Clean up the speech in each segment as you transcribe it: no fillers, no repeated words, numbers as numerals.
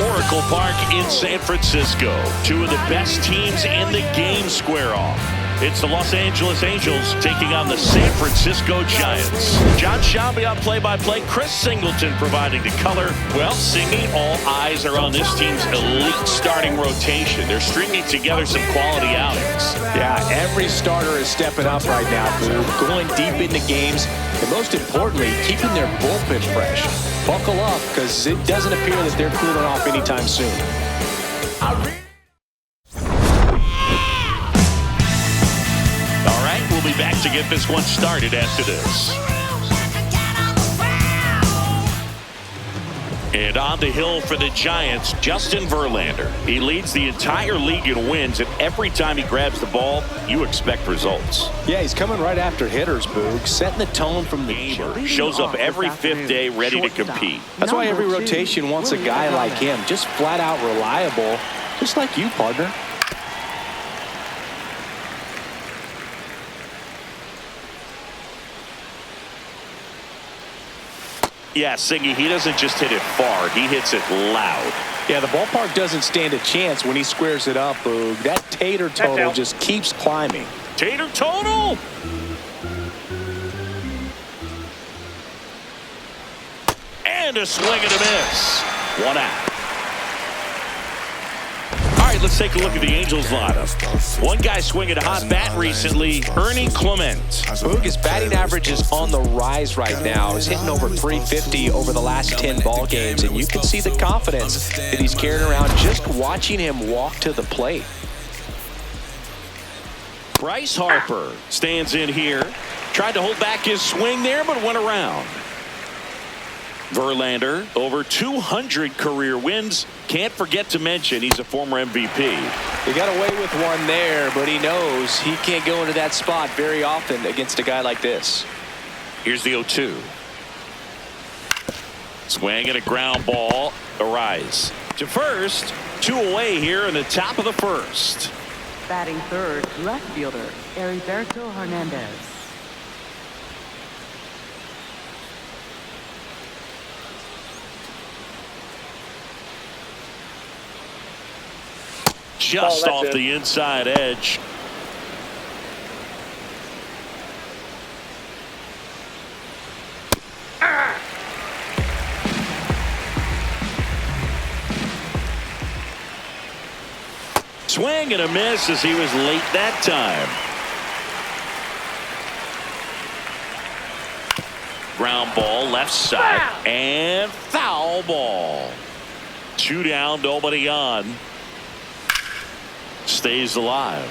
Oracle Park in San Francisco. Two of the best teams in the game square off. It's the Los Angeles Angels taking on the San Francisco Giants. John Shambi on play-by-play. Chris Singleton providing the color. Well, Singy, all eyes are on this team's elite starting rotation. They're stringing together some quality outings. Yeah, every starter is stepping up right now, Boo. Going deep into games, and most importantly, keeping their bullpen fresh. Buckle up, because it doesn't appear that they're cooling off anytime soon. We'll be back to get this one started after this. And on the hill for the Giants, Justin Verlander. He leads the entire league in wins, and every time he grabs the ball, you expect results. Yeah, he's coming right after hitters, Boog, setting the tone from the jump. Shows up every fifth day ready to compete. That's why every rotation wants a guy like him, just flat out reliable, just like you, partner. Yeah, Singy, he doesn't just hit it far, he hits it loud. Yeah, the ballpark doesn't stand a chance when he squares it up, Boog. That tater total just keeps climbing. Tater total! And a swing and a miss. One out. All right, let's take a look at the Angels lineup. One guy swinging a hot bat recently, Ernie Clement. Boog, his batting average is on the rise right now. He's hitting over 350 over the last 10 ball games, and you can see the confidence that he's carrying around just watching him walk to the plate. Bryce Harper stands in here. Tried to hold back his swing there, but went around. Verlander, over 200 career wins. Can't forget to mention he's a former MVP. He got away with one there, but he knows he can't go into that spot very often against a guy like this. Here's the 0-2. Swing and a ground ball. Arise to first. 2 away here in the top of the first. Batting third, left fielder, Heriberto Hernandez. Just off the inside edge. Swing and a miss as he was late that time. Ground ball left side and foul ball. 2 down, nobody on. Stays alive.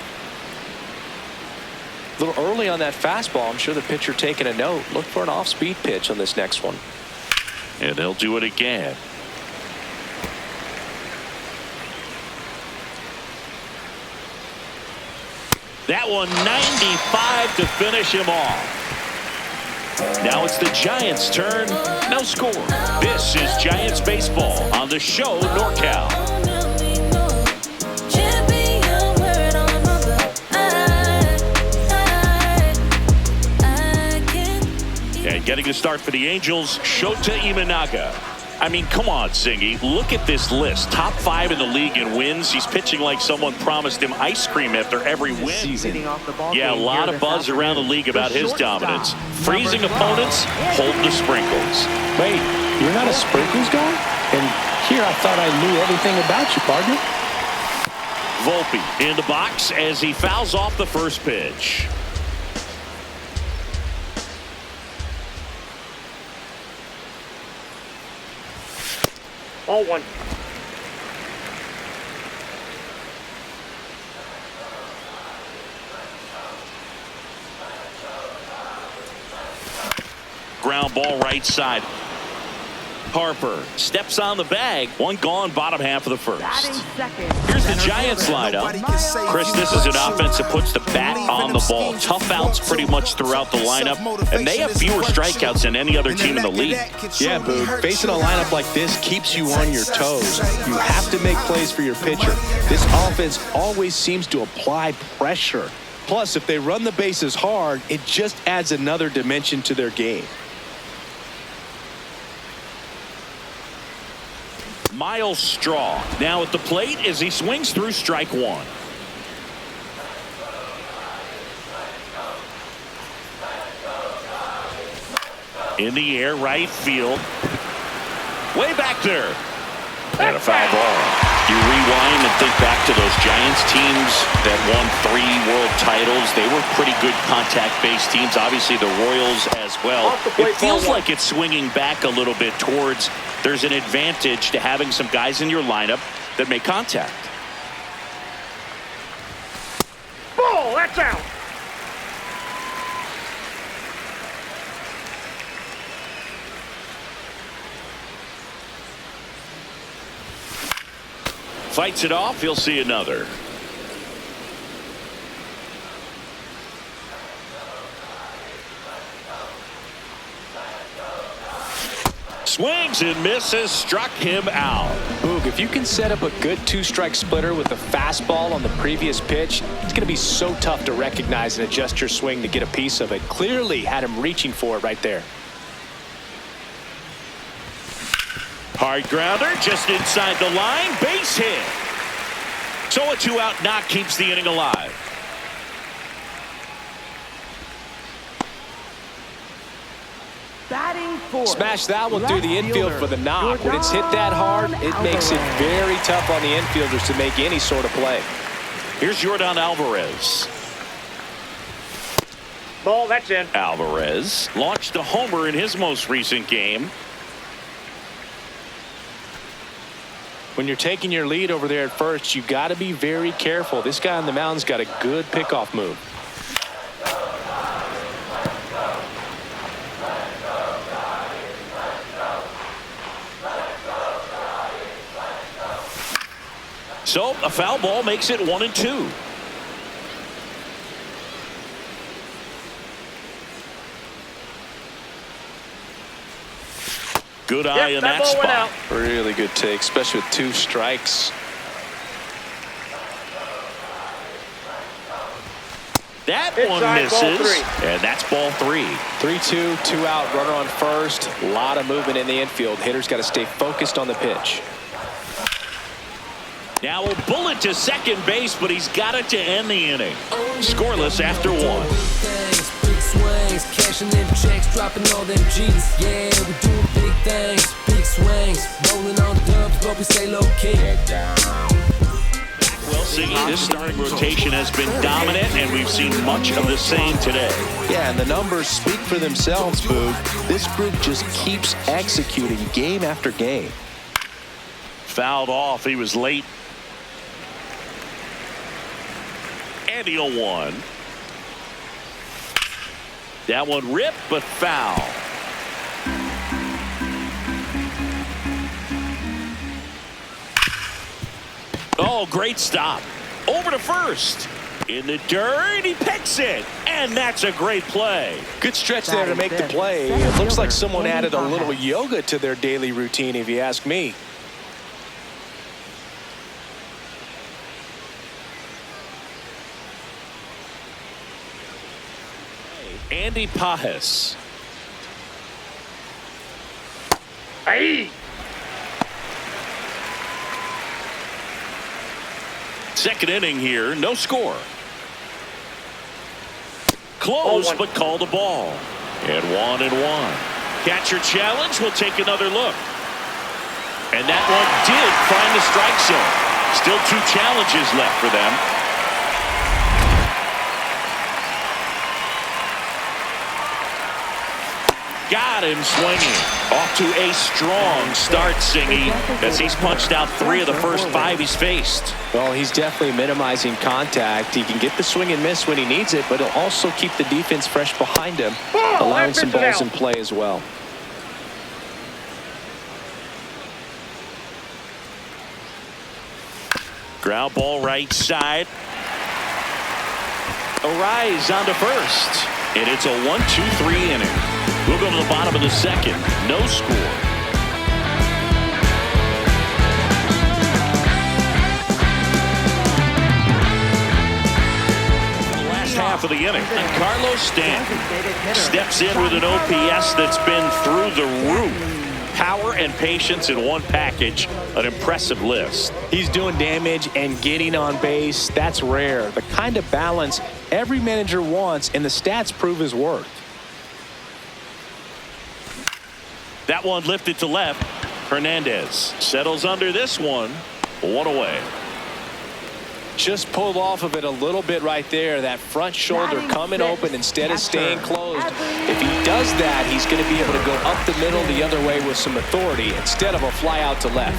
A little early on that fastball. I'm sure the pitcher taking a note. Look for an off-speed pitch on this next one. And they'll do it again. That one 95 to finish him off. Now it's the Giants' turn. No score. This is Giants baseball on the show NorCal. And getting the start for the Angels, Shota Imanaga. I mean, come on, Singy. Look at this list. Top 5 in the league in wins. He's pitching like someone promised him ice cream after every win. Yeah, a lot of buzz around the league about his dominance. Freezing opponents, holding the sprinkles. Wait, you're not a sprinkles guy? And here I thought I knew everything about you, partner. Volpe in the box as he fouls off the first pitch. All one. Ground ball right side. Harper steps on the bag. One gone, bottom half of the first. Here's the Giants lineup. Chris, this is an offense that puts the bat on the ball. Tough outs pretty much throughout the lineup, and they have fewer strikeouts than any other team in the league. Yeah, Boog. Facing a lineup like this keeps you on your toes. You have to make plays for your pitcher. This offense always seems to apply pressure. Plus, if they run the bases hard, it just adds another dimension to their game. Myles Straw now at the plate as he swings through strike one. In the air, right field. Way back there. And a foul ball. You rewind and think back to those Giants teams that won 3 world titles. They were pretty good contact-based teams. Obviously, the Royals as well. It feels like it's swinging back a little bit towards there's an advantage to having some guys in your lineup that make contact. Ball, that's out. Fights it off. He'll see another. Swings and misses. Struck him out. Boog, if you can set up a good 2-strike splitter with the fastball on the previous pitch, it's going to be so tough to recognize and adjust your swing to get a piece of it. Clearly had him reaching for it right there. Hard grounder just inside the line. Base hit. So a 2-out knock keeps the inning alive. Batting fourth. Smash that one through the Left infield fielder, for the knock. When it's hit that hard, it makes it very tough on the infielders to make any sort of play. Here's Yordan Alvarez. Ball, that's in. Alvarez launched a homer in his most recent game. When you're taking your lead over there at first, you got to be very careful. This guy on the mound's got a good pickoff move. So a foul ball makes it 1-2. Good eye in that ball went spot. out. Really good take, especially with 2 strikes. That Inside, one ball misses, 3. and that's ball 3. 3-2, 2-out, runner on first. A lot of movement in the infield. Hitters got to stay focused on the pitch. Now a bullet to second base, but he's got it to end the inning. Scoreless after 1. Big swings, cashing in checks, dropping all them G's. Yeah, we doing big things, big swings, rolling on dubs, but we stay low key. Well, Siggy, this starting rotation has been dominant, and we've seen much of the same today. Yeah, and the numbers speak for themselves, Boog. This group just keeps executing game after game. Fouled off. He was late. And he'll one. That one ripped, but foul. Oh, great stop. Over to first. In the dirt, he picks it. And that's a great play. Good stretch there to make the play. It looks like someone added a little yoga to their daily routine, if you ask me. Andy Pajes. Hey. Second inning here, no score. Close, but called a ball. And 1-1. Catcher challenge. We'll take another look. And that one did find the strike zone. Still 2 challenges left for them. Got him swinging. Off to a strong start, Singy, as he's punched out 3 of the first 5 he's faced. Well, he's definitely minimizing contact. He can get the swing and miss when he needs it, but he'll also keep the defense fresh behind him, allowing some balls in play as well. Ground ball right side. Arise on to first. And it's a 1-2-3 inning. We'll go to the bottom of the second. No score. The last half of the inning. And Carlos Stanton steps in with an OPS that's been through the roof. Power and patience in one package, an impressive list. He's doing damage and getting on base. That's rare. The kind of balance every manager wants, and the stats prove his worth. That one lifted to left. Hernandez settles under this one. One away. Just pulled off of it a little bit right there. That front shoulder coming open instead of staying closed. If he does that, he's going to be able to go up the middle the other way with some authority instead of a fly out to left.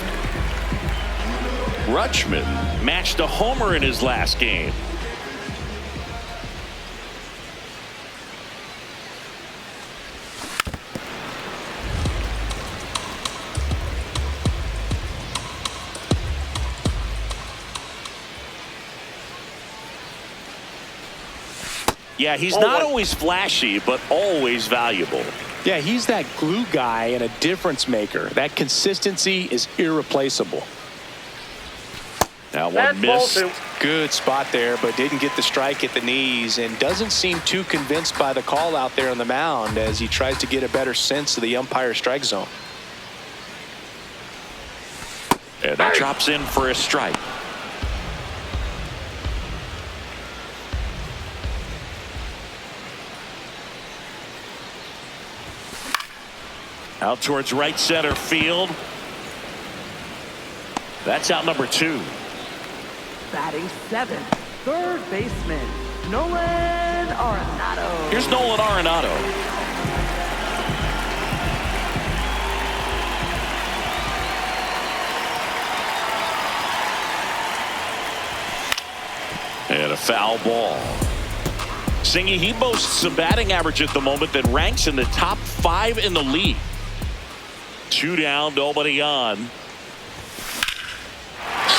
Rutschman matched a homer in his last game. Yeah, he's not always flashy, but always valuable. Yeah, he's that glue guy and a difference maker. That consistency is irreplaceable. That one missed. Good spot there, but didn't get the strike at the knees and doesn't seem too convinced by the call out there on the mound as he tries to get a better sense of the umpire strike zone. And that drops in for a strike. Out towards right center field. That's out number 2. Batting 7th, third baseman, Nolan Arenado. Here's Nolan Arenado. And a foul ball. Singy, he boasts a batting average at the moment that ranks in the top 5 in the league. 2 down, nobody on. Swing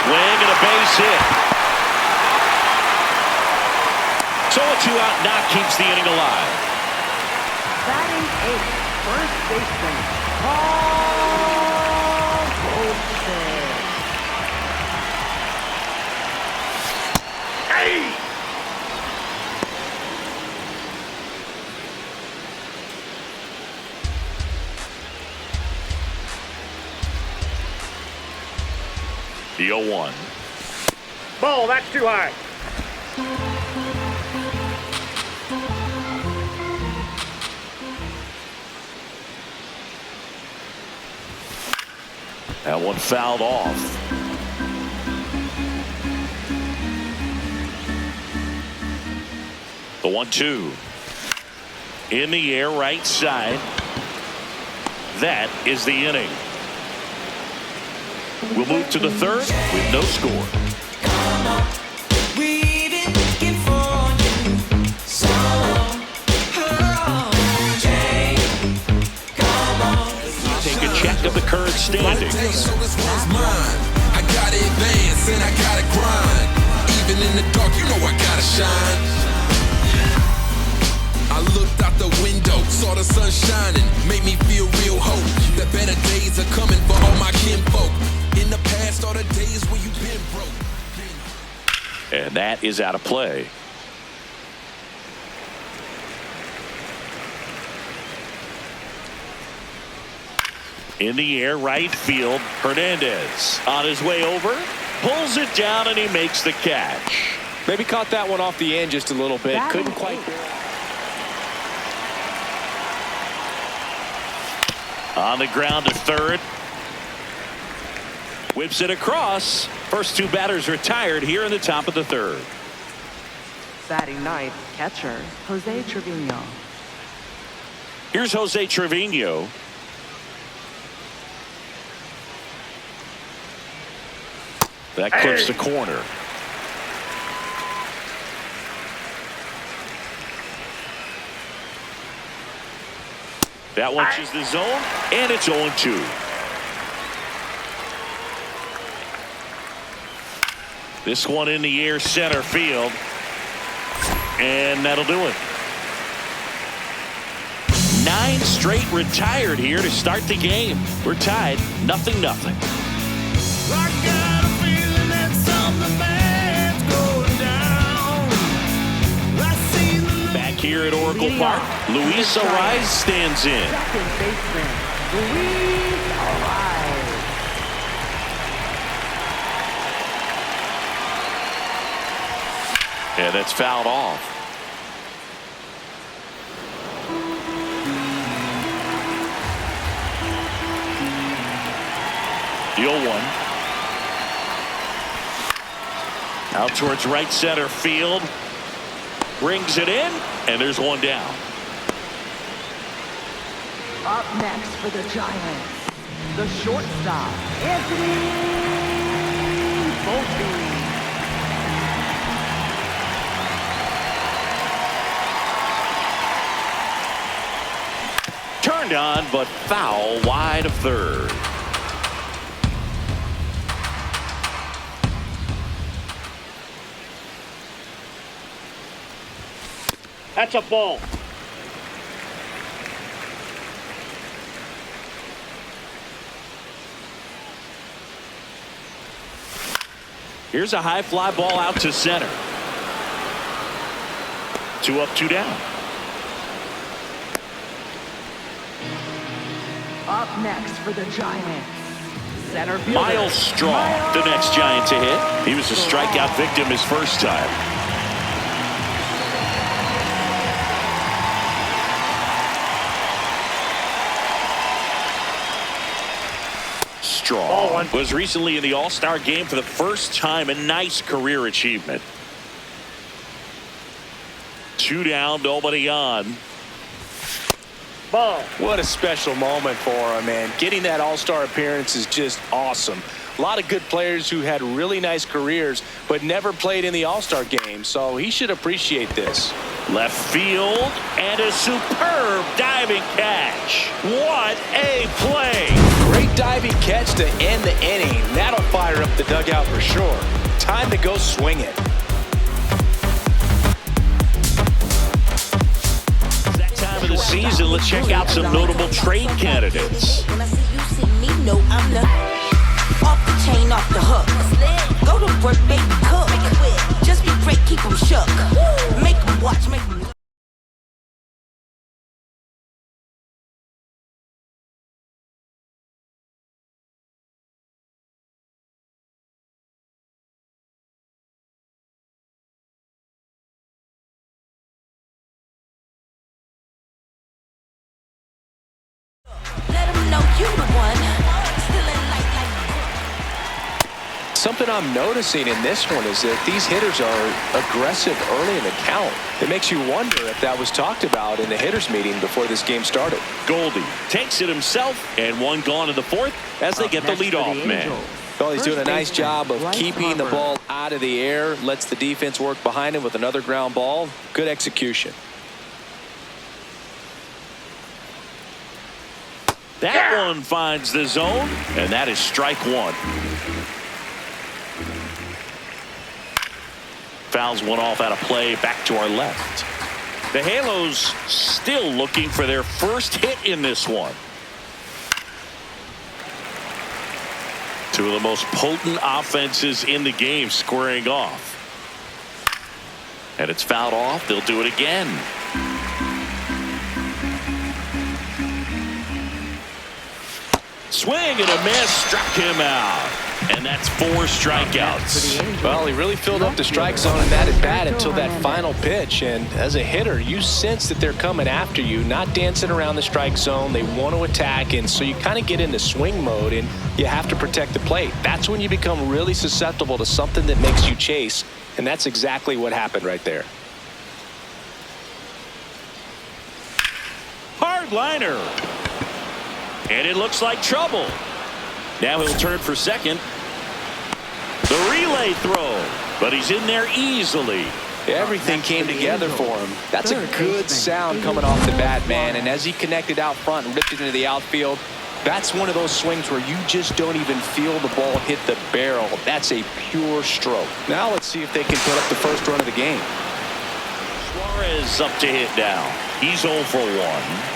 and a base hit. So a 2 out knock keeps the inning alive. Batting 8th, first baseman, Paul Goldschmidt. Hey! The 0-1. Ball, that's too high. That one fouled off. The 1-2. In the air, right side. That is the inning. We'll move to the 3rd with no score. Take a check of the current standings. I gotta advance and I gotta grind. Even in the dark, you know I gotta shine. I looked out the window, saw the sun shining, made me feel real hope that better days are coming for all my kinfolk. In the past, all the days where you've been broke. And that is out of play. In the air, right field, Hernandez on his way over, pulls it down, and he makes the catch. Maybe caught that one off the end just a little bit. Couldn't quite. On the ground to 3rd. Whips it across. First 2 batters retired here in the top of the 3rd. Batting 9th, catcher, Jose Trevino. Here's Jose Trevino. That clips the corner. That one is the zone, and it's 0-2. This one in the air, center field, and that'll do it. 9 straight retired here to start the game. We're tied, 0-0. Back here at Oracle Park, Luis Arraez stands in. Second baseman, Luis And that's fouled off. The 0-1. Out towards right center field. Brings it in, and there's one down. Up next for the Giants, the shortstop, Anthony Volpe. Turned on, but foul wide of third. That's a ball. Here's a high fly ball out to center. 2 up, 2 down. Up next for the Giants, center fielder, Myles Straw, the next Giant to hit. He was a strikeout victim his first time. Straw was recently in the All-Star game for the first time. A nice career achievement. 2 down, nobody on. Ball. What a special moment for him, man. Getting that All-Star appearance is just awesome. A lot of good players who had really nice careers but never played in the All-Star game, so he should appreciate this. Left field, and a superb diving catch. What a play. Great diving catch to end the inning. That'll fire up the dugout for sure. Time to go swing it. That time of the season, let's check out some notable trade candidates. When I see you see me, no, I'm the off the chain, off the hook. Go to work, baby, cook. Just be great, keep them shook. Make them watch, make them. Let them know you the one. Still in light like. Something I'm noticing in this one is that these hitters are aggressive early in the count. It makes you wonder if that was talked about in the hitters meeting before this game started. Goldie takes it himself, and one gone in the fourth as they get the leadoff man. Well, he's doing a nice job of keeping the ball out of the air, lets the defense work behind him with another ground ball. Good execution. That one finds the zone, and that is strike one. Fouls one off out of play, back to our left. The Halos still looking for their first hit in this one. Two of the most potent offenses in the game squaring off. And it's fouled off. They'll do it again. Swing and a miss, struck him out. And that's 4 strikeouts. Well, he really filled up the strike zone in that at bat until that final pitch. And as a hitter, you sense that they're coming after you, not dancing around the strike zone. They want to attack, and so you kind of get into swing mode, and you have to protect the plate. That's when you become really susceptible to something that makes you chase, and that's exactly what happened right there. Hard liner. And it looks like trouble. Now he'll turn for second. The relay throw, but he's in there easily. Everything came together for him. That's a good sound coming off the bat, man. And as he connected out front and ripped it into the outfield, that's one of those swings where you just don't even feel the ball hit the barrel. That's a pure stroke. Now let's see if they can put up the first run of the game. Suarez up to hit now. He's 0 for 1.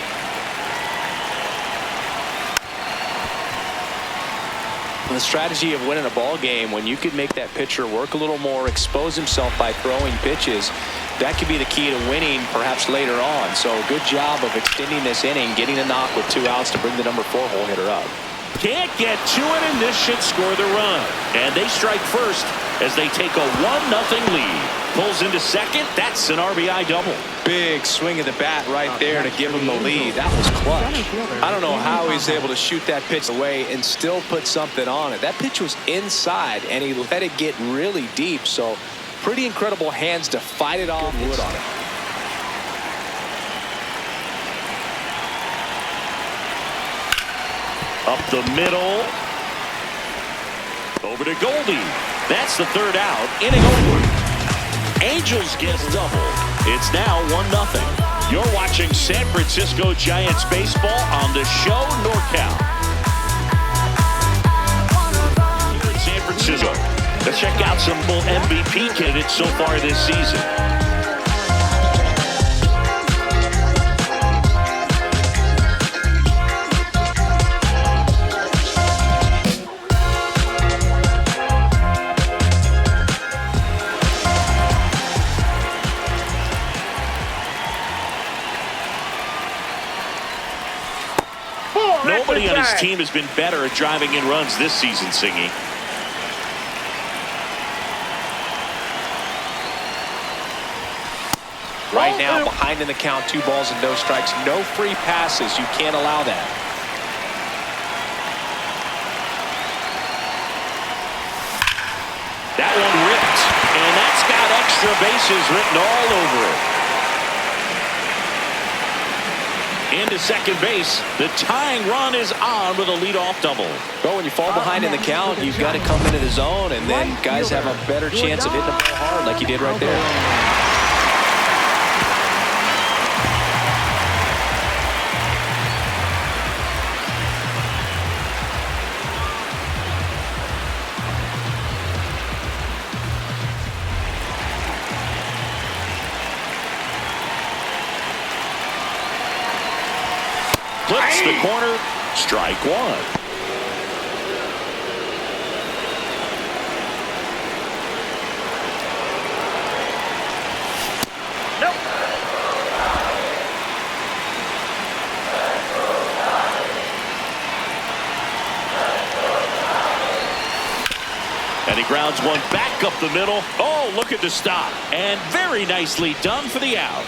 The strategy of winning a ball game, when you could make that pitcher work a little more, expose himself by throwing pitches, that could be the key to winning perhaps later on. So good job of extending this inning, getting a knock with 2 outs to bring the number 4 hole hitter up. Can't get to it, and this should score the run. And they strike first as they take a 1-0 lead. pulls into second. That's an RBI double. Big swing of the bat right there to give him the lead. That was clutch. I don't know how he's able to shoot that pitch away and still put something on it. That pitch was inside, and he let it get really deep. So pretty incredible hands to fight it off. Wood on it. Up the middle. Over to Goldie. That's the third out. Inning over. Angels get double. It's now 1-0. You're watching San Francisco Giants baseball on the show NorCal. In San Francisco. Let's check out some full MVP candidates so far this season. Nobody on his team has been better at driving in runs this season, Singy. Right now, behind in the count, 2 balls and no strikes. No free passes. You can't allow that. That one ripped, and that's got extra bases written all over it. Into second base. The tying run is on with a leadoff double. Well, when you fall behind in the count, you've got to come into the zone, and then guys have a better chance of hitting the ball hard like he did right there. Flips the corner. Strike one. Nope. And he grounds one back up the middle. Oh, look at the stop. And very nicely done for the out.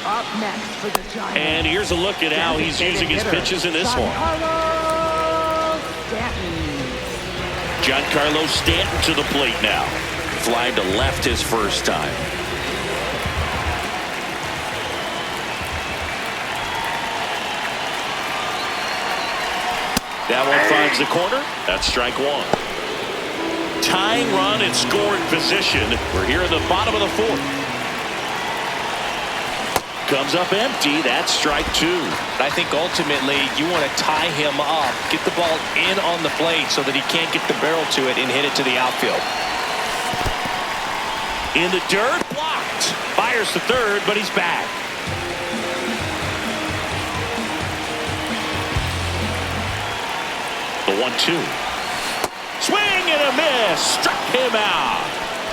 Up next for the Giants. And here's a look at how he's using his pitches in this one. Giancarlo Stanton to the plate now. Flying to left his first time. That one finds the corner. That's strike one. Tying run and scoring position. We're here in the bottom of the fourth. Comes up empty. That's strike two. I think ultimately you want to tie him up, get the ball in on the plate so that he can't get the barrel to it and hit it to the outfield. In the dirt, blocked. Fires to third, but he's back. The 1-2. Swing and a miss. Struck him out.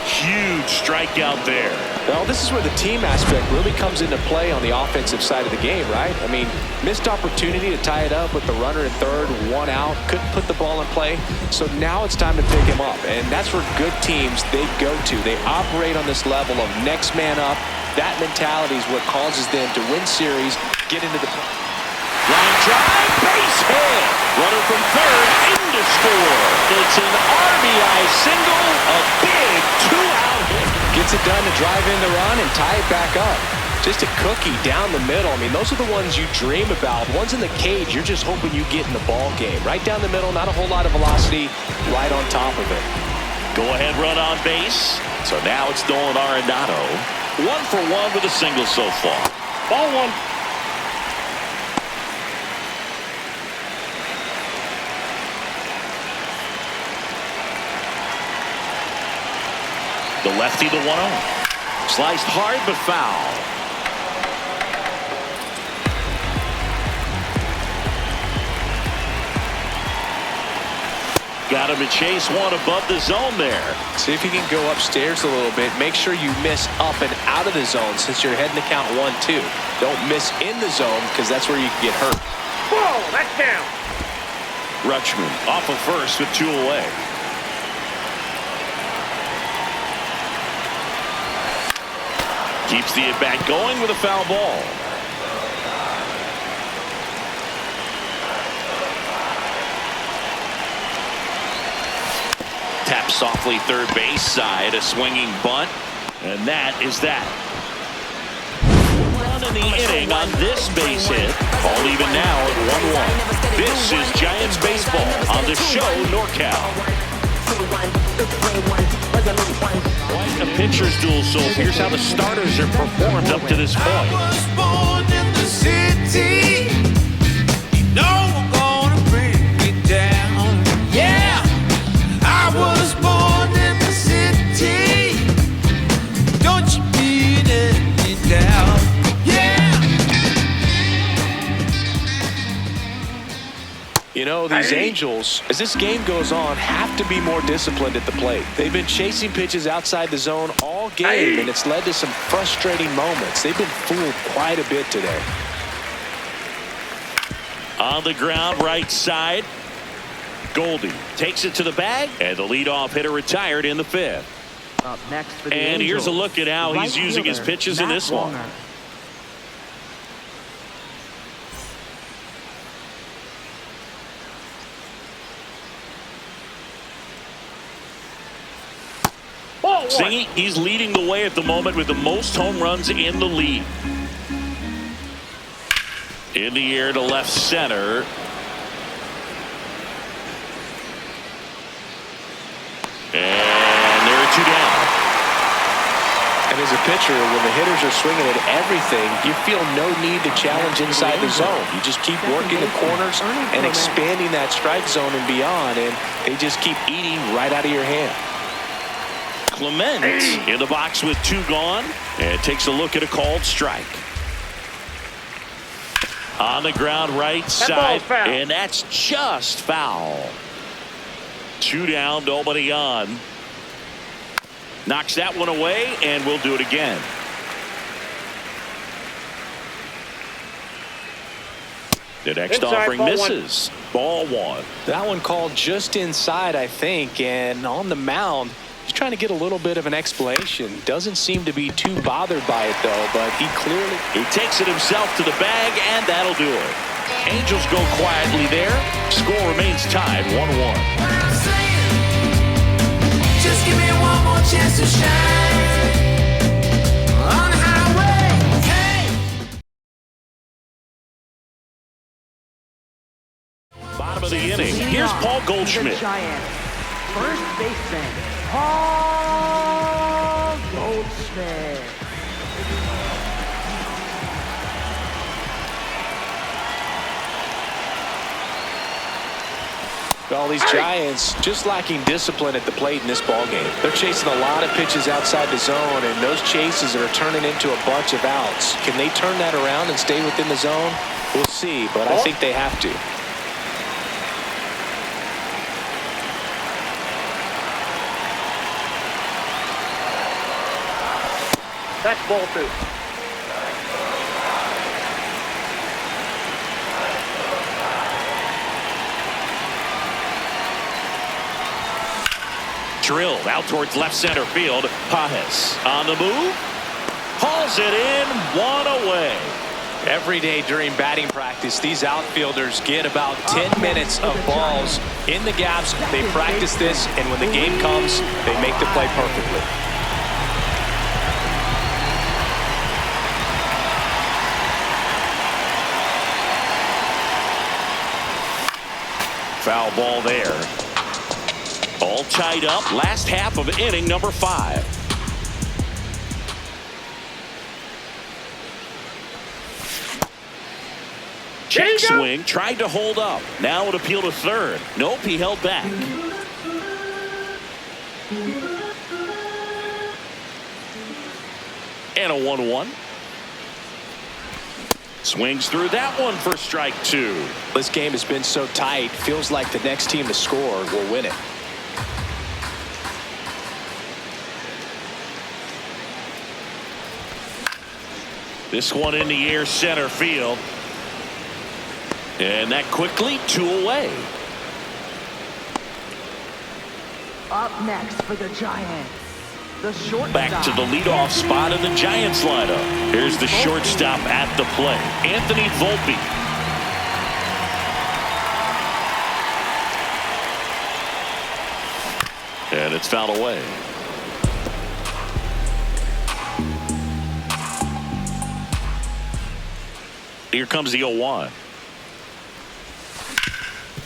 Huge strikeout there. Well, this is where the team aspect really comes into play on the offensive side of the game, right? I mean, missed opportunity to tie it up with the runner at third, 1 out, couldn't put the ball in play. So now it's time to pick him up, and that's where good teams, they go to. They operate on this level of next man up. That mentality is what causes them to win series, get into the line drive, base hit. Runner from third, in to score. It's an RBI single, a big 2-out hit. Gets it done to drive in the run and tie it back up. Just a cookie down the middle. I mean, those are the ones you dream about. Ones in the cage, you're just hoping you get in the ball game. Right down the middle, not a whole lot of velocity, right on top of it. Go ahead run on base. So now it's Nolan Arenado. 1 for 1 with a single so far. Ball one. The lefty, the 1-0. Sliced hard but foul. Got him to chase one above the zone there. See if you can go upstairs a little bit. Make sure you miss up and out of the zone since you're heading to count 1-2. Don't miss in the zone because that's where you can get hurt. Whoa, that's down. Rutschman off of first with 2 away. Keeps the at-bat going with a foul ball. Tap softly third base side, a swinging bunt, and that is that. Run in the inning on this base hit. All even now at 1-1. This is Giants baseball on the show NorCal. Quite a pitcher's duel, so here's how the starters are performed up to this point. I was born in the city. You know we're gonna bring it down. Yeah, I was born in the city. Don't you beat it down. You know, these Angels, as this game goes on, have to be more disciplined at the plate. They've been chasing pitches outside the zone all game, and it's led to some frustrating moments. They've been fooled quite a bit today. On the ground, right side. Goldie takes it to the bag, and the leadoff hitter retired in the fifth. Up next for the And here's a Angels, look at how he's right using his fielder, pitches in Matt this one. Wallner. Zingy, he's leading the way at the moment with the most home runs in the league. In the air to left center. And there are two down. And as a pitcher, when the hitters are swinging at everything, you feel no need to challenge inside the zone. You just keep working the corners and expanding that strike zone and beyond, and they just keep eating right out of your hand. Clement in the box with two gone, and takes a look at a called strike. On the ground right side, and that's just foul. Two down, nobody on. Knocks that one away, and we'll do it again. The next offering misses. Ball one. That one called just inside, I think, and on the mound, he's trying to get a little bit of an explanation. Doesn't seem to be too bothered by it, though, but he takes it himself to the bag, and that'll do it. Angels go quietly there. Score remains tied 1-1. Just give me one more chance to shine on the highway. Hey. Bottom of the inning. Here's Paul Goldschmidt. The Giants, first baseman, Paul Goldschmidt. Well, these Giants just lacking discipline at the plate in this ballgame. They're chasing a lot of pitches outside the zone, and those chases are turning into a bunch of outs. Can they turn that around and stay within the zone? We'll see, but I think they have to. That's ball two. Drilled out towards left center field. Pages on the move. Hauls it in, one away. Every day during batting practice, these outfielders get about 10 minutes of balls in the gaps. They practice this, and when the game comes, they make the play perfectly. Foul ball there. All tied up. Last half of inning number 5. Check swing. Tried to hold up. Now an appeal to third. Nope, he held back. And a 1-1. Swings through that one for strike 2. This game has been so tight. Feels like the next team to score will win it. This one in the air center field. And that quickly 2 away. Up next for the Giants, The shortstop. Back to the leadoff spot in the Giants lineup. Here's the shortstop at the plate, Anthony Volpe. And it's fouled away. Here comes the 0-1.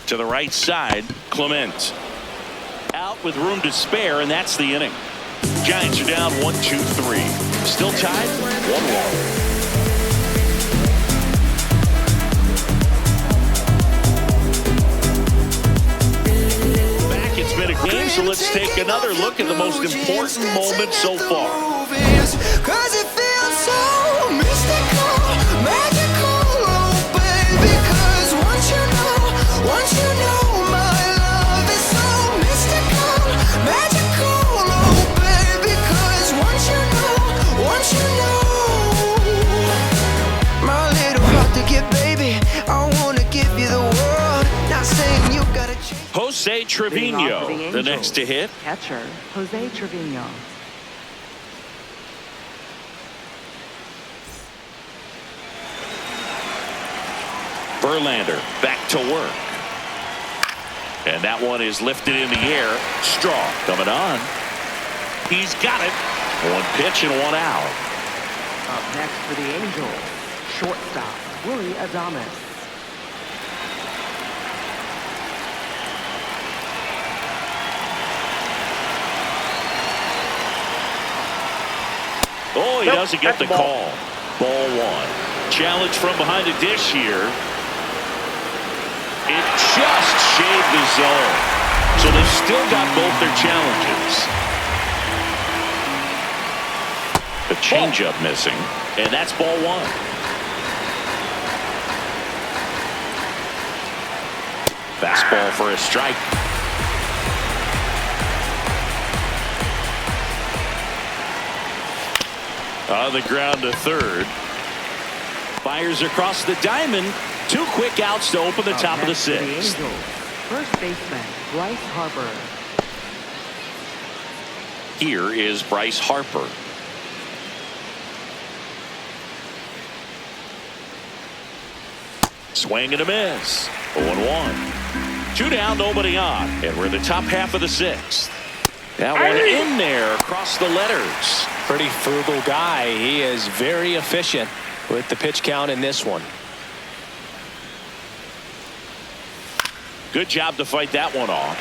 To the right side, Clement. Out with room to spare, and that's the inning. Giants are down 1-2-3. Still tied 1-1. It's been a game, so let's take another look at the most important moment so far. Cause it feels so mystical, magical, oh baby. Cause once you know my love is so mystical, magical, oh baby. Cause once you know my little heart to get, baby, I wanna give you the world. Not saying you gotta change. Jose Trevino, the next to hit. Catcher, Jose Trevino. Verlander back to work. And that one is lifted in the air. Straw coming on. He's got it. One pitch and one out. Up next for the Angels, shortstop, Willie Adames. Oh, he doesn't get the call. Ball one. Challenge from behind the dish here. It just shaved the zone. So they've still got both their challenges. The changeup missing. And that's ball one. Fastball for a strike. On the ground to third. Fires across the diamond. Two quick outs to open the top of the sixth. First baseman, Bryce Harper. Here is Bryce Harper. Swing and a miss. 0-1. Two down, nobody on. And we're in the top half of the sixth. That one in there across the letters. Pretty frugal guy. He is very efficient with the pitch count in this one. Good job to fight that one off.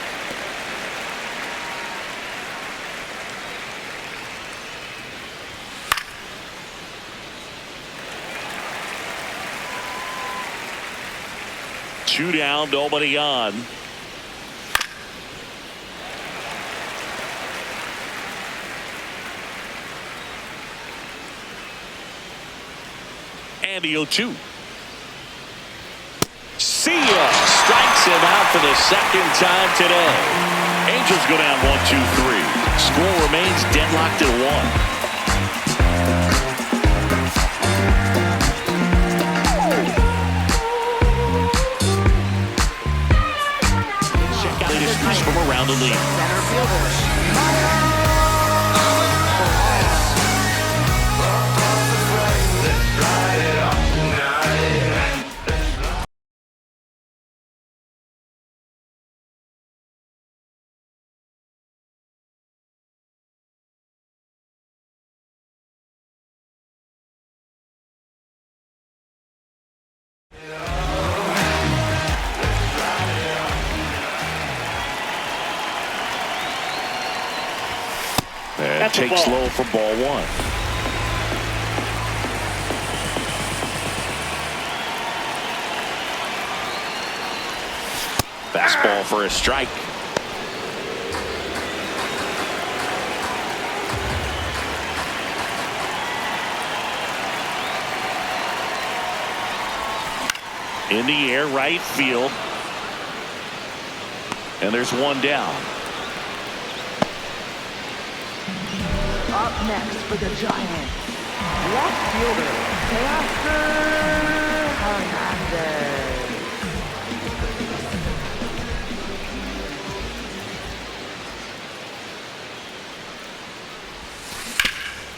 Two down, nobody on. And the 0-2. See ya! Strikes him out for the second time today. Angels go down 1-2-3. Score remains deadlocked at 1. From around the league. Center fielder. And takes low for ball one. Fastball for a strike. In the air, right field. And there's one down. Up next for the Giants, left fielder, Teoscar Hernandez.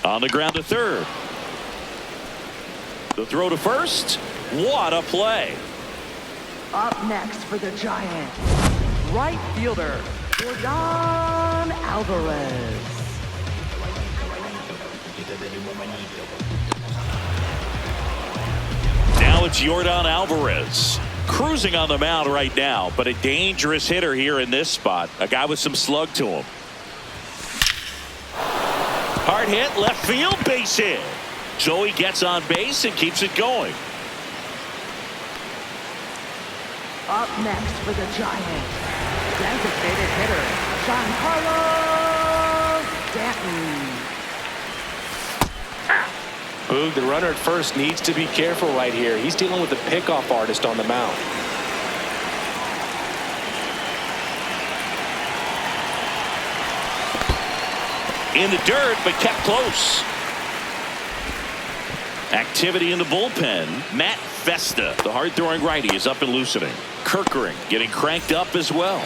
On the ground to third. The throw to first. What a play. Up next for the Giants, right fielder, Jordan Alvarez. Now it's Jordan Alvarez. Cruising on the mound right now, but a dangerous hitter here in this spot. A guy with some slug to him. Hard hit, left field, base hit. So he gets on base and keeps it going. Up next for the Giants, designated hitter, Giancarlo Stanton. Boog, the runner at first needs to be careful right here. He's dealing with a pickoff artist on the mound. In the dirt, but kept close. Activity in the bullpen. Matt Festa, the hard-throwing righty, is up and loosening. Kerkering getting cranked up as well.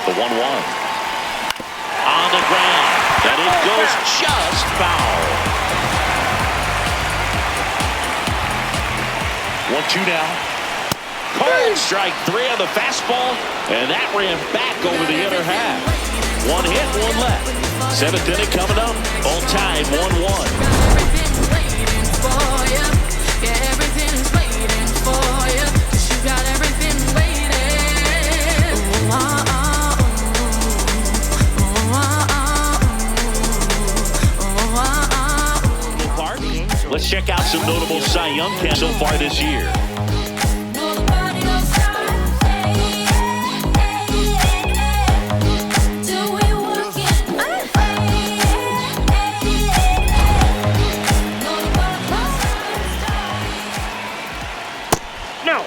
The 1-1. On the ground. And it goes just foul. 1-2 now. Cold strike 3 on the fastball. And that ran back over the inner half. 1 hit, 1 left. 7th inning coming up. All tied 1-1. Let's check out some notable Cy Young candidates so far this year. No.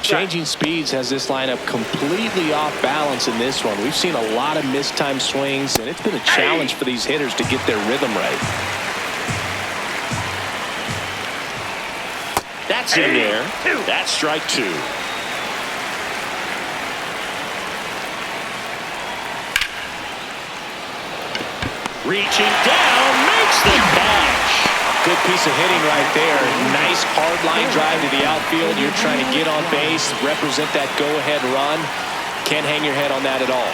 Changing speeds has this lineup completely off balance in this one. We've seen a lot of mistimed swings, and it's been a challenge for these hitters to get their rhythm right. That's in there. That's strike 2. Reaching down, makes the catch. Good piece of hitting right there. Nice hard line drive to the outfield. You're trying to get on base, represent that go-ahead run. Can't hang your head on that at all.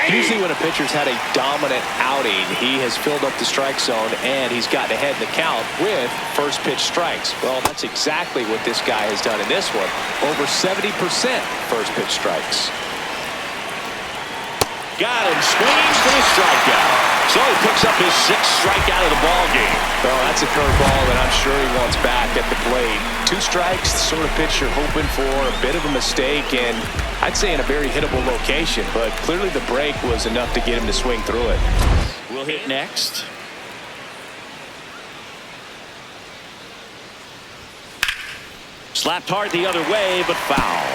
Usually when a pitcher's had a dominant outing, he has filled up the strike zone and he's gotten ahead in the count with first pitch strikes. Well, that's exactly what this guy has done in this one. Over 70% first pitch strikes. Got him swinging for the strikeout. So he picks up his 6th strikeout of the ball game. Well, that's a curveball that I'm sure he wants back at the plate. 2 strikes, the sort of pitch you're hoping for, a bit of a mistake, and I'd say in a very hittable location, but clearly the break was enough to get him to swing through it. We'll hit next. Slapped hard the other way, but foul.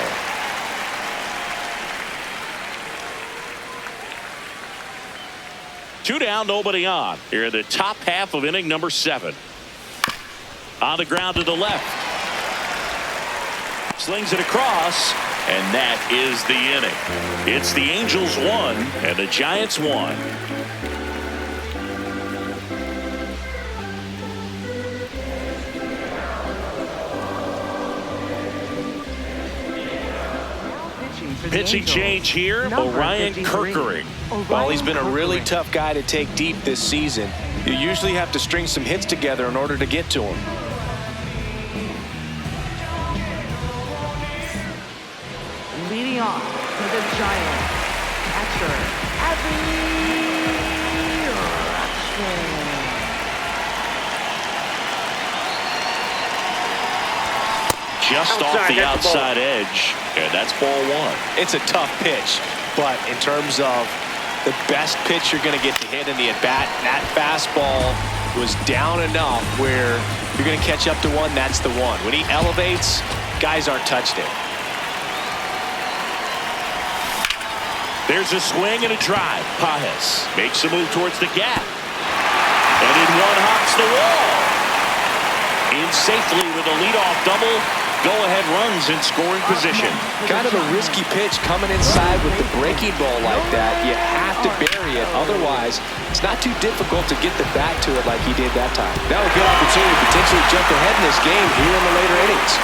Two down, nobody on. Here in the top half of inning number 7. On the ground to the left. Slings it across, and that is the inning. It's the Angels 1 and the Giants 1. Pitching change here, Orion Kerkering. Well, he's been a really tough guy to take deep this season. You usually have to string some hits together in order to get to him. Leading off for the Giants, catcher, Adley Rutschman. Just off the outside edge, and that's ball 1. It's a tough pitch, but in terms of the best pitch you're going to get to hit in the at-bat, that fastball was down enough where you're going to catch up to one, that's the one. When he elevates, guys aren't touched it. There's a swing and a drive. Pages makes a move towards the gap. And in one hops the wall. In safely with a leadoff double. Go-ahead runs in scoring position. Kind of a risky pitch coming inside with the breaking ball like that. You have to bury it. Otherwise, it's not too difficult to get the bat to it like he did that time. That was a good opportunity to potentially jump ahead in this game here in the later innings.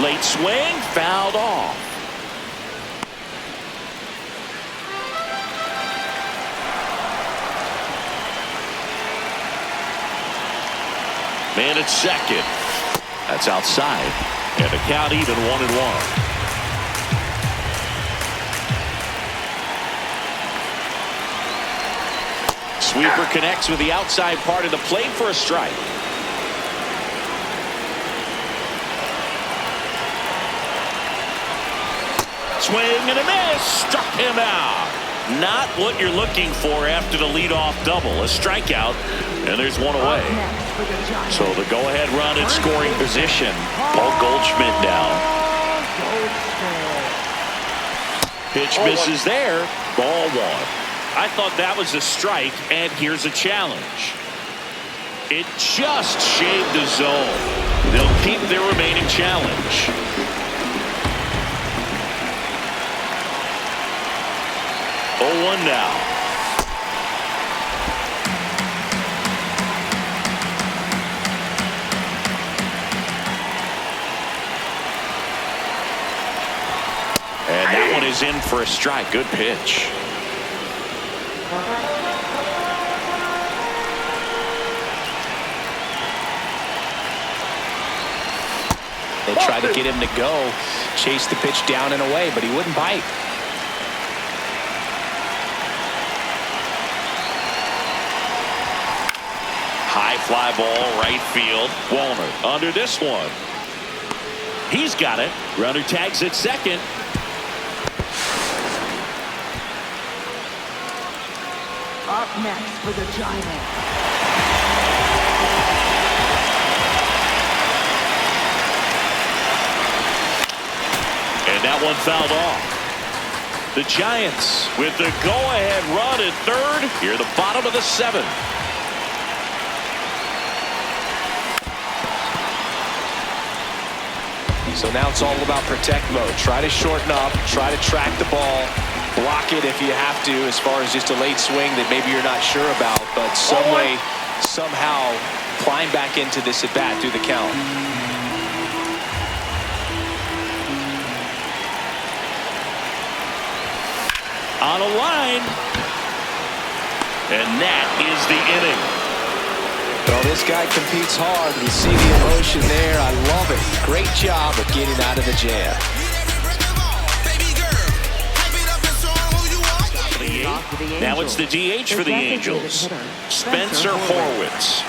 Late swing, fouled off. Man at second. That's outside. And the count even 1-1. Sweeper connects with the outside part of the plate for a strike. Swing and a miss. Struck him out. Not what you're looking for after the leadoff double. A strikeout, and there's one away. So the go-ahead run in scoring position. Paul Goldschmidt now. Pitch misses there. Ball one. I thought that was a strike, and here's a challenge. It just shaved the zone. They'll keep their remaining challenge. Oh, 1 now. And that one is in for a strike. Good pitch. They tried to get him to go, chase the pitch down and away, but he wouldn't bite. High fly ball, right field. Walner under this one. He's got it. Runner tags at second. Up next for the Giants. And that one fouled off. The Giants with the go-ahead run at third. Here, the bottom of the seventh. So now it's all about protect mode. Try to shorten up, try to track the ball, block it if you have to, as far as just a late swing that maybe you're not sure about, but some way, somehow climb back into this at bat through the count. On a line. And that is the inning. Well, this guy competes hard. You see the emotion there. I love it. Great job of getting out of the jam. Now it's the DH for the Angels. Spencer Horwitz.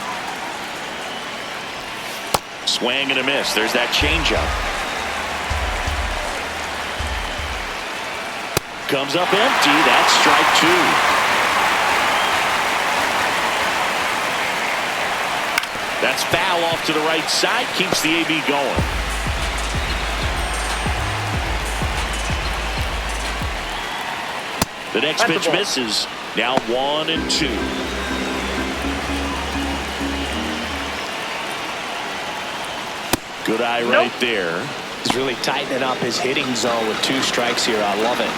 Swing and a miss. There's that changeup. Comes up empty. That's strike two. That's foul off to the right side. Keeps the AB going. The next pitch misses. Now 1-2. Good eye right there. He's really tightening up his hitting zone with 2 strikes here. I love it.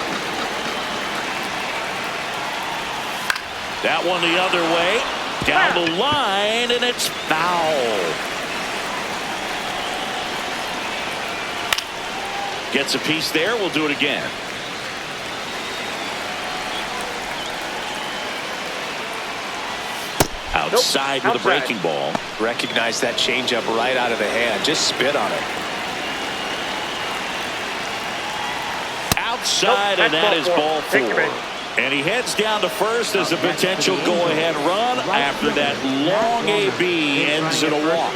That one the other way. Down the line, and it's foul. Gets a piece there. We'll do it again. Outside with a breaking ball. Recognize that changeup right out of the hand. Just spit on it. Outside, and that is ball 4. And he heads down to first as a potential go-ahead run after that long AB ends in a walk.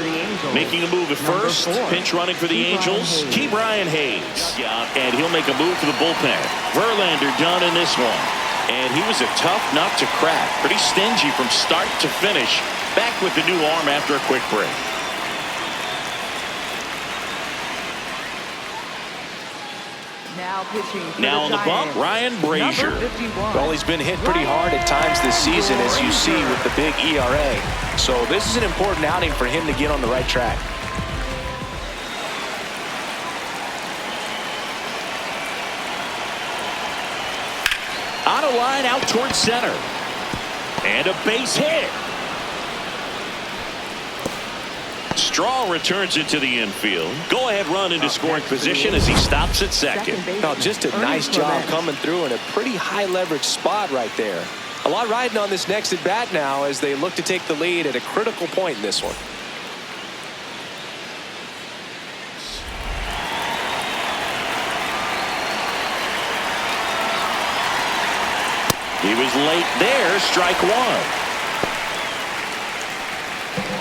Making a move at first, pinch running for the Angels, Ke'Bryan Hayes. And he'll make a move for the bullpen. Verlander done in this one. And he was a tough nut to crack. Pretty stingy from start to finish. Back back with the new arm after a quick break. Now pitching for Now on the bump, Ryan Brazier. Number 51. Well, he's been hit pretty hard at times this season, as you see with the big ERA. So this is an important outing for him to get on the right track. On a line out towards center. And a base hit. Straw returns it to the infield. Go-ahead run into scoring position as he stops at second. Now, just a nice job coming through in a pretty high leverage spot right there. A lot riding on this next at bat now as they look to take the lead at a critical point in this one. He was late there, strike one.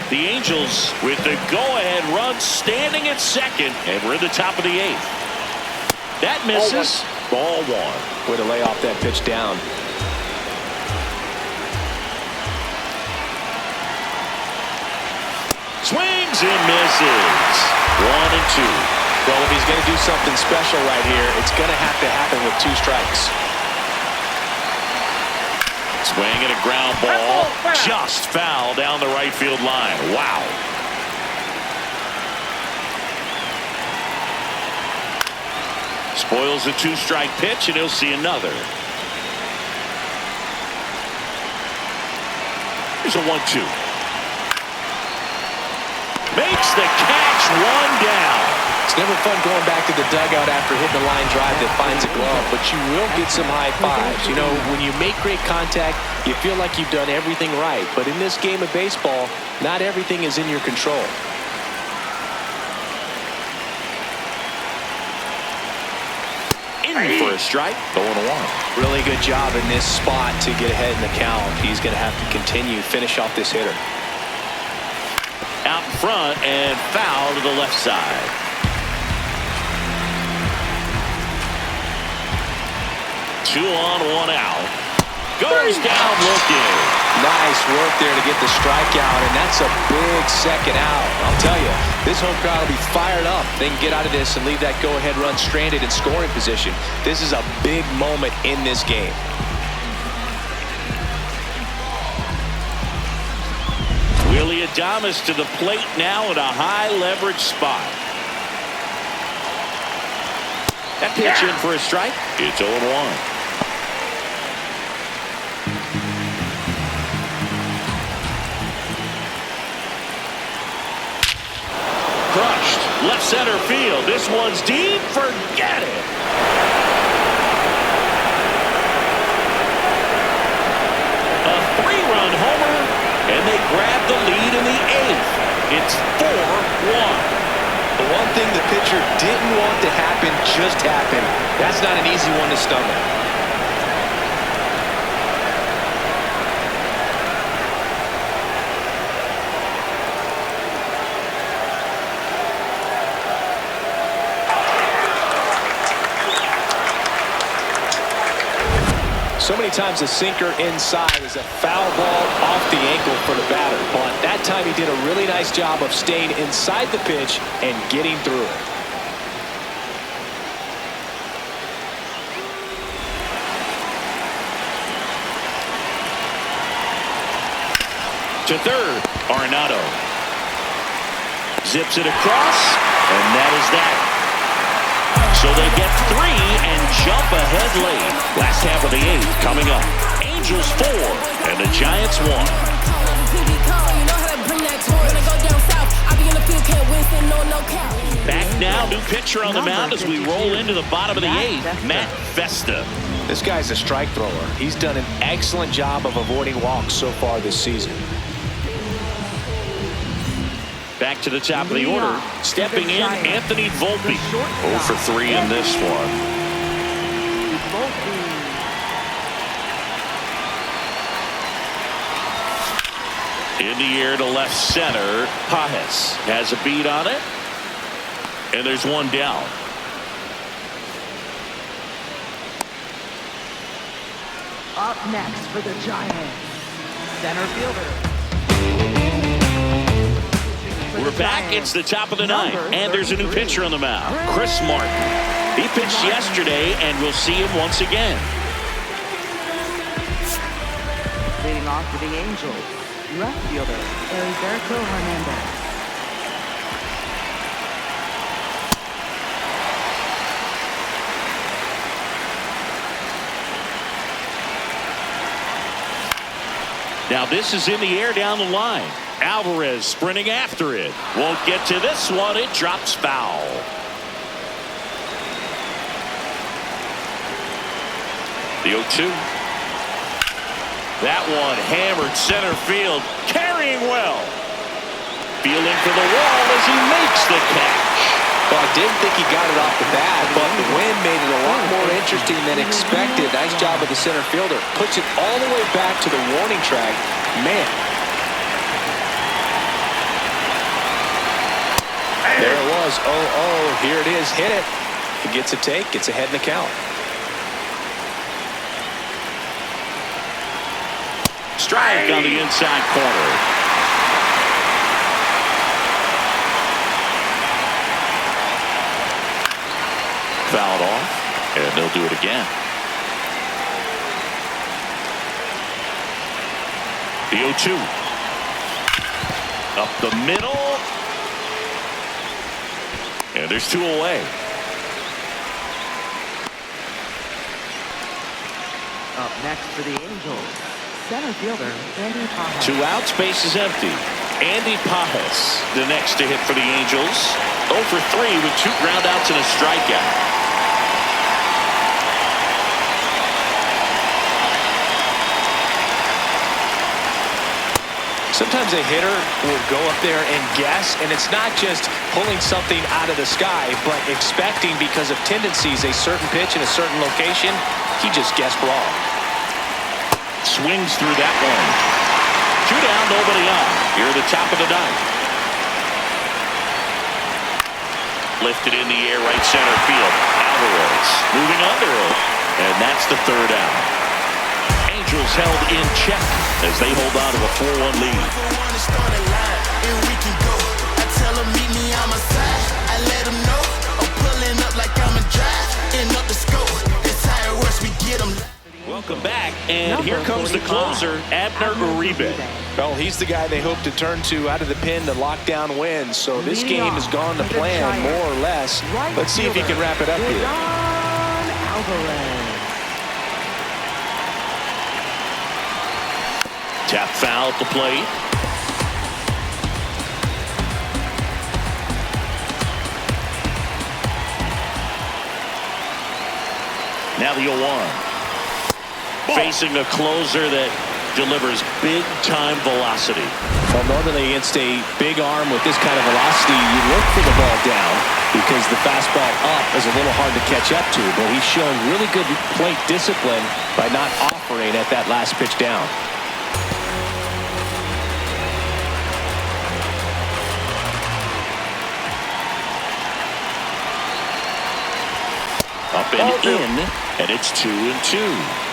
The Angels with the go-ahead run standing at second, and we're at the top of the eighth. That misses. Ball one. Way to lay off that pitch down. Swings and misses. 1 and 2. Well, if he's going to do something special right here, it's going to have to happen with 2 strikes. Swing and a ground ball. Just foul down the right field line. Wow. Spoils a 2-strike pitch, and he'll see another. Here's a 1-2. Makes the catch, 1 down. It's never fun going back to the dugout after hitting a line drive that finds a glove, but you will get some high fives. You know, when you make great contact, you feel like you've done everything right. But in this game of baseball, not everything is in your control. In for a strike, 0-1. Really good job in this spot to get ahead in the count. He's going to have to continue, finish off this hitter. Out in front and foul to the left side. 2 on, 1 out. Goes down looking. Nice work there to get the strikeout, and that's a big second out. I'll tell you, this home crowd will be fired up. They can get out of this and leave that go-ahead run stranded in scoring position. This is a big moment in this game. Willy Adames to the plate now at a high leverage spot. That pitch in for a strike. It's 0-1. Crushed. Left center field. This one's deep. Forget it. A 3-run homer, and they grab the lead in the 8th. It's 4-1. The one thing the pitcher didn't want to happen just happened. That's not an easy one to stomach. So many times a sinker inside is a foul ball off the ankle for the batter. But that time he did a really nice job of staying inside the pitch and getting through it. To third, Arenado. Zips it across, and that is that. So they get 3 and jump ahead late. Last half of the 8th coming up. Angels 4 and the Giants 1. Back now, new pitcher on the mound as we roll into the bottom of the 8th. Matt Festa. This guy's a strike thrower. He's done an excellent job of avoiding walks so far this season. Back to the top of the order. Stepping in, Anthony Volpe. 0 for 3 in this one. In the air to left center. Pajes has a beat on it. And there's 1 down. Up next for the Giants, center fielder for We're the back. Giants. It's the top of the ninth, Number and there's a new 33. pitcher on the mound, Chris Martin. He pitched yesterday, and we'll see him once again. Leading off for the Angels, left fielder, Heriberto Hernandez. Now this is in the air down the line. Alvarez sprinting after it. Won't get to this one. It drops foul. The 0-2. That one hammered center field. Carrying well. Feeling for the wall as he makes the catch. Well, I didn't think he got it off the bat, but the wind made it a lot more interesting than expected. Nice job of the center fielder. Puts it all the way back to the warning track. Man. There it was. 0-0. Here it is. Hit it. He gets a take. Gets ahead in the count. Strike on the inside corner. Fouled off, and they'll do it again. The 0-2. Up the middle. And there's two away. Up next for the Angels, center fielder, Andy Pajes. 2 outs, base is empty. Andy Pajes, the next to hit for the Angels. 0 for 3 with 2 ground outs and a strikeout. Sometimes a hitter will go up there and guess, and it's not just pulling something out of the sky, but expecting because of tendencies a certain pitch in a certain location. He just guessed wrong. Swings through that one. 2 down, nobody on. Here at the top of the ninth. Lifted in the air, right center field. Alvarez moving under it, and that's the 3rd out. Angels held in check as they hold on to a 4-1 lead. Welcome back, and here comes the closer, Abner Uribe. Well, he's the guy they hope to turn to out of the pen to lock down wins. So this game has gone to plan, more or less. Let's see if he can wrap it up here. Alvarez. Tap foul at the plate. Now the 0-1. Facing a closer that delivers big-time velocity. Well, normally against a big arm with this kind of velocity, you look for the ball down because the fastball up is a little hard to catch up to. But he's shown really good plate discipline by not offering at that last pitch down. Up and in, and it's 2-2.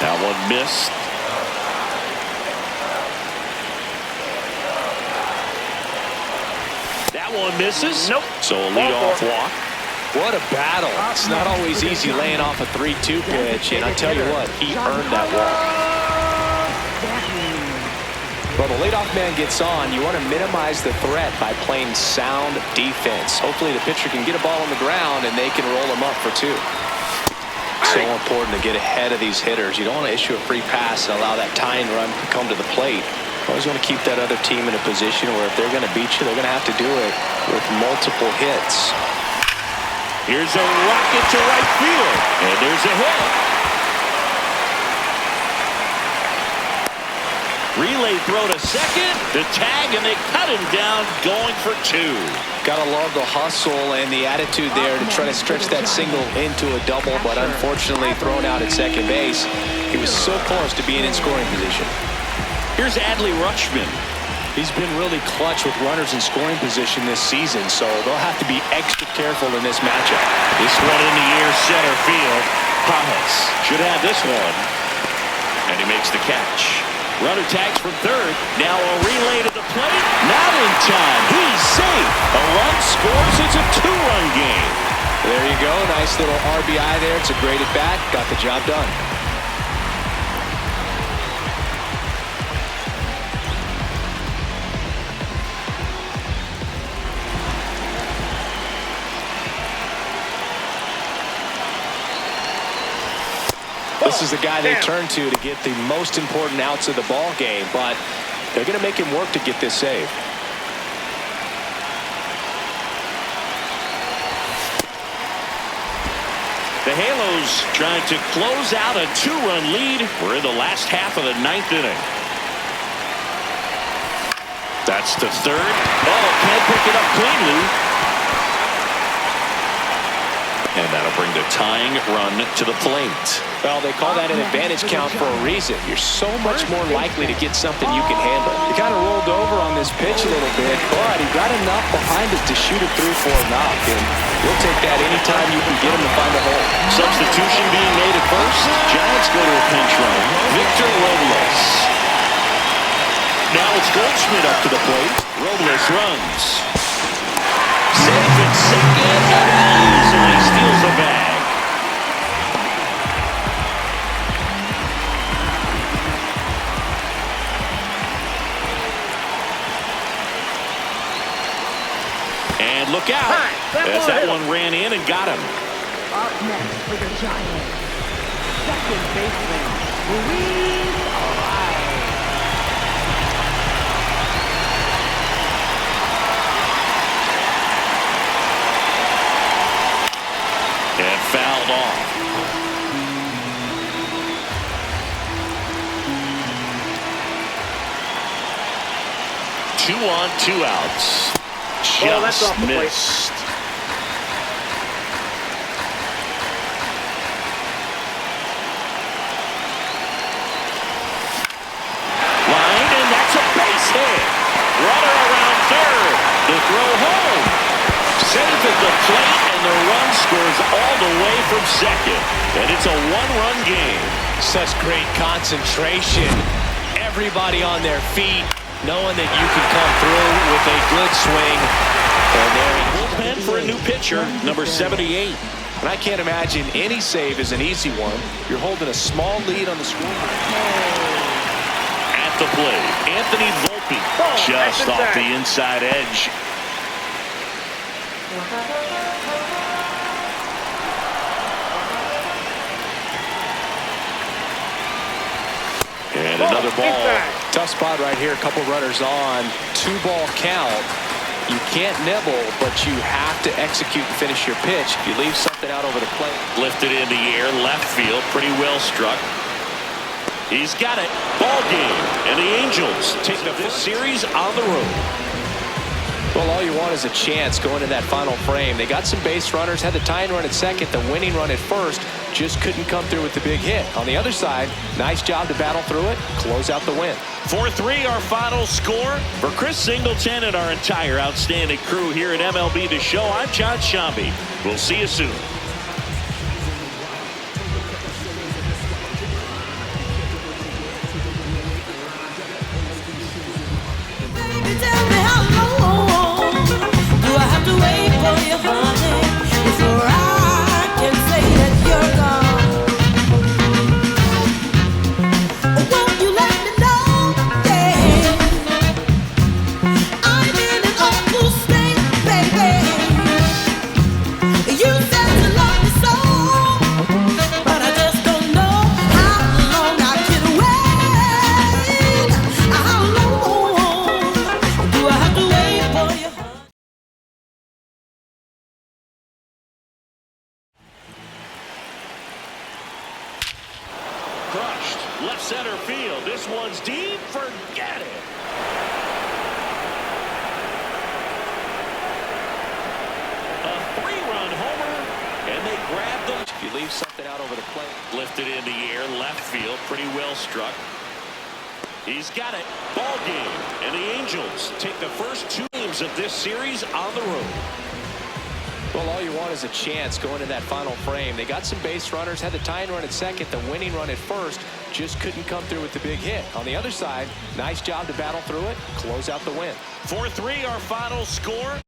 That one missed. That one misses. Nope. So a leadoff walk. What a battle. It's not always easy laying off a 3-2 pitch, and I tell you what, he earned that walk. Well, the leadoff man gets on. You want to minimize the threat by playing sound defense. Hopefully the pitcher can get a ball on the ground and they can roll him up for 2. So important to get ahead of these hitters. You don't want to issue a free pass and allow that tying run to come to the plate. You always want to keep that other team in a position where if they're going to beat you, they're going to have to do it with multiple hits. Here's a rocket to right field, and there's a hit. Relay throw to second, the tag, and they cut him down, going for 2. Gotta love the hustle and the attitude there to try to stretch that single into a double, but unfortunately thrown out at second base. He was so close to being in scoring position. Here's Adley Rutschman. He's been really clutch with runners in scoring position this season, so they'll have to be extra careful in this matchup. This one in the air, center field. Pajas should have this one. And he makes the catch. Runner tags from third. Now a relay to the plate. Not in time. He's safe. A run scores. It's a 2-run game. There you go. Nice little RBI there. It's a great at bat. Got the job done. This is the guy they turn to get the most important outs of the ball game, but they're going to make him work to get this save. The Halos trying to close out a 2-run lead. We're in the last half of the 9th inning. That's to third. Oh, can't pick it up cleanly. And that'll bring the tying run to the plate. Well, they call that an advantage count for a reason. You're so much more likely to get something you can handle. He kind of rolled over on this pitch a little bit, but he got enough behind it to shoot it through for a knock. And we'll take that anytime you can get him to find a hole. Substitution being made at first. Giants go to a pinch runner. Victor Robles. Now it's Goldschmidt up to the plate. Robles runs. Safe at second, and easily steals the bag. And look out, as that one ran in and got him. Up next for the Giants, second baseman, Luis Arraez. And fouled off. Two on, 2 outs. That's off Just the plate. missed. Line, and that's a base hit. Runner around third. The throw home. Safe at the plate, and the run scores all the way from second. And it's a 1-run game. Such great concentration. Everybody on their feet, knowing that you can come through with a good swing. And there Bullpen for a new pitcher, number 78. And I can't imagine any save is an easy one. You're holding a small lead on the score. At the plate, Anthony Volpe, just off the inside edge. And another ball. Tough spot right here. A couple runners on. 2-ball count. You can't nibble, but you have to execute and finish your pitch. If you leave something out over the plate. Lifted in the air, left field, pretty well struck. He's got it. Ball game. And the Angels take this series on the road. Well, all you want is a chance going to that final frame. They got some base runners, had the tying run at second, the winning run at first, just couldn't come through with the big hit. On the other side, nice job to battle through it, close out the win. 4-3 our final score. For Chris Singleton and our entire outstanding crew here at MLB The Show, I'm John Shambi. We'll see you soon. Crushed. Left center field. This one's deep. Forget it. A 3-run homer. And they grab them. If you leave something out over the plate. Lifted in the air. Left field. Pretty well struck. He's got it. Ball game. And the Angels take the first 2 games of this series on the road. Well, all you want is a chance going in that final frame. They got some base runners, had the tying run at second, the winning run at first, just couldn't come through with the big hit. On the other side, nice job to battle through it, close out the win. 4-3 our final score.